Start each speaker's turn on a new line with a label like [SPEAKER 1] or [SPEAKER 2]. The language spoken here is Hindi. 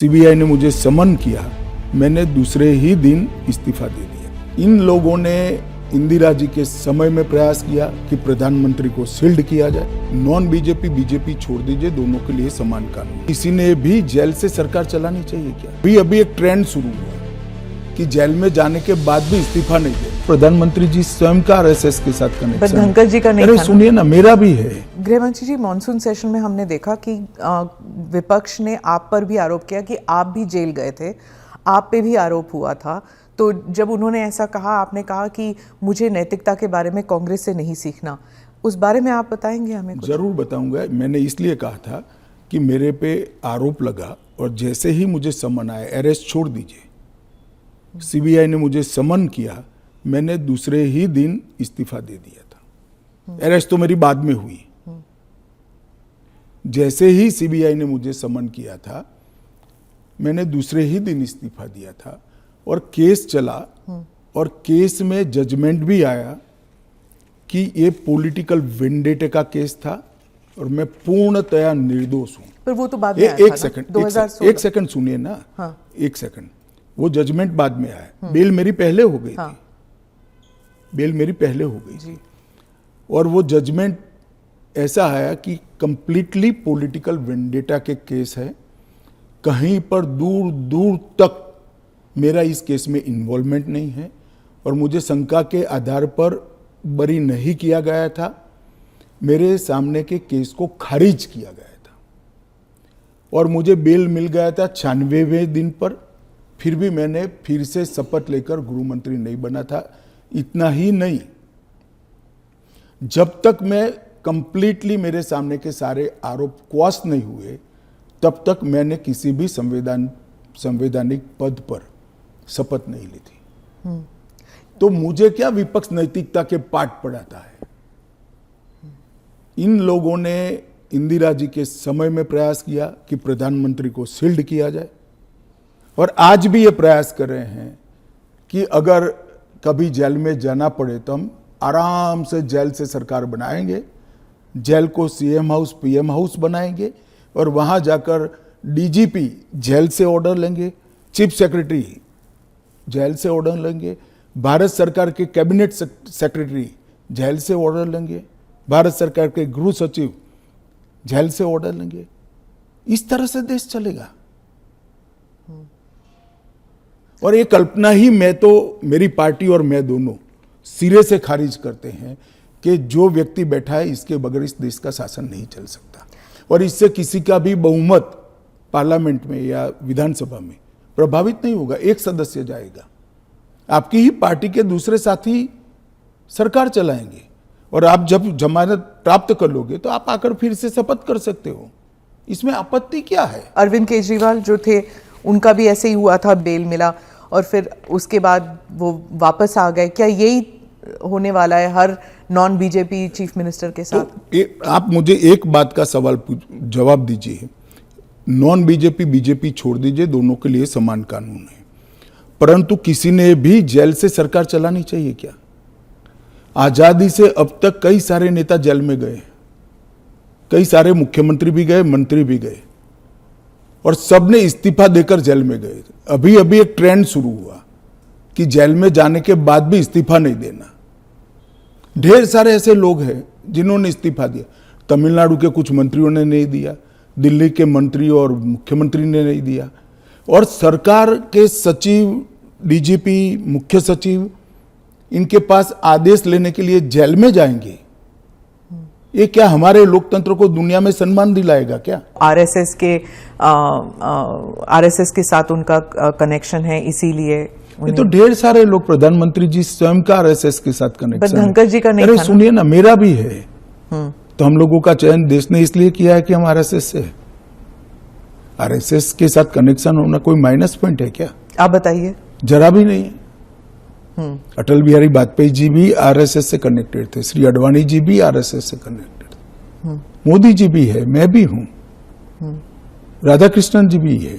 [SPEAKER 1] सीबीआई ने मुझे समन किया, मैंने दूसरे ही दिन इस्तीफा दे दिया। इन लोगों ने इंदिरा जी के समय में प्रयास किया कि प्रधानमंत्री को शील्ड किया जाए। नॉन बीजेपी बीजेपी छोड़ दीजिए, दोनों के लिए समान कानून। किसी ने भी जेल से सरकार चलानी चाहिए क्या? अभी एक ट्रेंड शुरू हुआ कि जेल में जाने के बाद भी इस्तीफा नहीं दे। प्रधानमंत्री जी स्वयं का आरएसएस के साथ कनेक्शन,
[SPEAKER 2] धनखड़ जी का नहीं था।
[SPEAKER 1] अरे सुनिए ना, मेरा भी है।
[SPEAKER 2] गृहमंत्री जी, मॉनसून सेशन में हमने देखा कि विपक्ष ने आप पर भी आरोप किया कि आप भी जेल गए थे, आप पे भी आरोप हुआ था। तो जब उन्होंने ऐसा कहा, आपने कहा कि मुझे नैतिकता के बारे में कांग्रेस से नहीं सीखना, उस बारे में आप बताएंगे हमें कुछ?
[SPEAKER 1] जरूर बताऊंगा। मैंने इसलिए कहा था कि मेरे पे आरोप लगा और जैसे ही मुझे समन आया, अरेस्ट छोड़ दीजिए, सीबीआई ने मुझे समन किया, मैंने दूसरे ही दिन इस्तीफा दे दिया था। अरेस्ट तो मेरी बाद में हुई। जैसे ही सीबीआई ने मुझे समन किया था, मैंने दूसरे ही दिन इस्तीफा दिया था और केस चला और केस में जजमेंट भी आया कि ये पॉलिटिकल वेंडेटे का केस था और मैं पूर्णतया निर्दोष हूं।
[SPEAKER 2] पर वो तो बाद में आया
[SPEAKER 1] एक
[SPEAKER 2] था
[SPEAKER 1] सेकंड, एक सेकंड सुनिए ना।
[SPEAKER 2] हाँ।
[SPEAKER 1] एक सेकंड, वो जजमेंट बाद में आया। बेल मेरी पहले हो गई थी, बेल मेरी पहले हो गई थी और वो जजमेंट ऐसा आया कि कंप्लीटली पॉलिटिकल वेंडेटा के केस है। कहीं पर दूर दूर तक मेरा इस केस में इन्वॉल्वमेंट नहीं है और मुझे शंका के आधार पर बरी नहीं किया गया था। मेरे सामने के केस को खारिज किया गया था और मुझे बेल मिल गया था 96वें दिन पर। फिर भी मैंने फिर से शपथ लेकर गृह मंत्री नहीं बना था। इतना ही नहीं, जब तक मैं कंप्लीटली मेरे सामने के सारे आरोप क्वाश नहीं हुए, तब तक मैंने किसी भी संवैधानिक पद पर शपथ नहीं ली थी। तो मुझे क्या विपक्ष नैतिकता के पाठ पढ़ाता है? इन लोगों ने इंदिरा जी के समय में प्रयास किया कि प्रधानमंत्री को शील्ड किया जाए और आज भी ये प्रयास कर रहे हैं कि अगर कभी जेल में जाना पड़े तो हम आराम से जेल से सरकार बनाएंगे, जेल को सीएम हाउस पीएम हाउस बनाएंगे और वहां जाकर डीजीपी जेल से ऑर्डर लेंगे, चीफ सेक्रेटरी जेल से ऑर्डर लेंगे, भारत सरकार के कैबिनेट सेक्रेटरी जेल से ऑर्डर लेंगे, भारत सरकार के गृह सचिव जेल से ऑर्डर लेंगे। इस तरह से देश चलेगा। और ये कल्पना ही मैं तो, मेरी पार्टी और मैं दोनों सिरे से खारिज करते हैं कि जो व्यक्ति बैठा है इसके बगैर इस देश का शासन नहीं चल सकता और इससे किसी का भी बहुमत पार्लियामेंट में या विधानसभा में प्रभावित नहीं होगा। एक सदस्य जाएगा, आपकी ही पार्टी के दूसरे साथी सरकार चलाएंगे और आप जब जमानत प्राप्त कर लोगे तो आप आकर फिर से शपथ कर सकते हो। इसमें आपत्ति क्या है?
[SPEAKER 2] अरविंद केजरीवाल जो थे, उनका भी ऐसे ही हुआ था, बेल मिला और फिर उसके बाद वो वापस आ गए। क्या यही होने वाला है हर नॉन बीजेपी चीफ मिनिस्टर के साथ?
[SPEAKER 1] तो आप मुझे एक बात का सवाल जवाब दीजिए। नॉन बीजेपी बीजेपी छोड़ दीजिए, दोनों के लिए समान कानून है। परंतु किसी ने भी जेल से सरकार चलानी चाहिए क्या? आजादी से अब तक कई सारे नेता जेल में गए, कई सारे मुख्यमंत्री भी गए, मंत्री भी गए और सबने इस्तीफा देकर जेल में गए। अभी एक ट्रेंड शुरू हुआ कि जेल में जाने के बाद भी इस्तीफा नहीं देना। ढेर सारे ऐसे लोग हैं जिन्होंने इस्तीफा दिया। तमिलनाडु के कुछ मंत्रियों ने नहीं दिया, दिल्ली के मंत्री और मुख्यमंत्री ने नहीं दिया और सरकार के सचिव, डीजीपी, मुख्य सचिव इनके पास आदेश लेने के लिए जेल में जाएंगे। ये क्या हमारे लोकतंत्र को दुनिया में सम्मान दिलाएगा क्या?
[SPEAKER 2] आरएसएस के साथ उनका कनेक्शन है, इसीलिए
[SPEAKER 1] ये तो ढेर सारे लोग, प्रधानमंत्री जी स्वयं का आरएसएस के साथ कनेक्शन है।
[SPEAKER 2] धनखड़ जी का नहीं था।
[SPEAKER 1] अरे सुनिए ना, मेरा भी है। तो हम लोगों का चयन देश ने इसलिए किया है कि हम आरएसएस से, आरएसएस के साथ कनेक्शन होना कोई माइनस पॉइंट है क्या?
[SPEAKER 2] आप बताइए।
[SPEAKER 1] जरा भी नहीं है। अटल बिहारी वाजपेयी जी भी आरएसएस से कनेक्टेड थे, श्री अडवाणी जी भी आरएसएस से कनेक्टेड थे, मोदी जी भी है, मैं भी हूं, राधा कृष्णन जी भी है।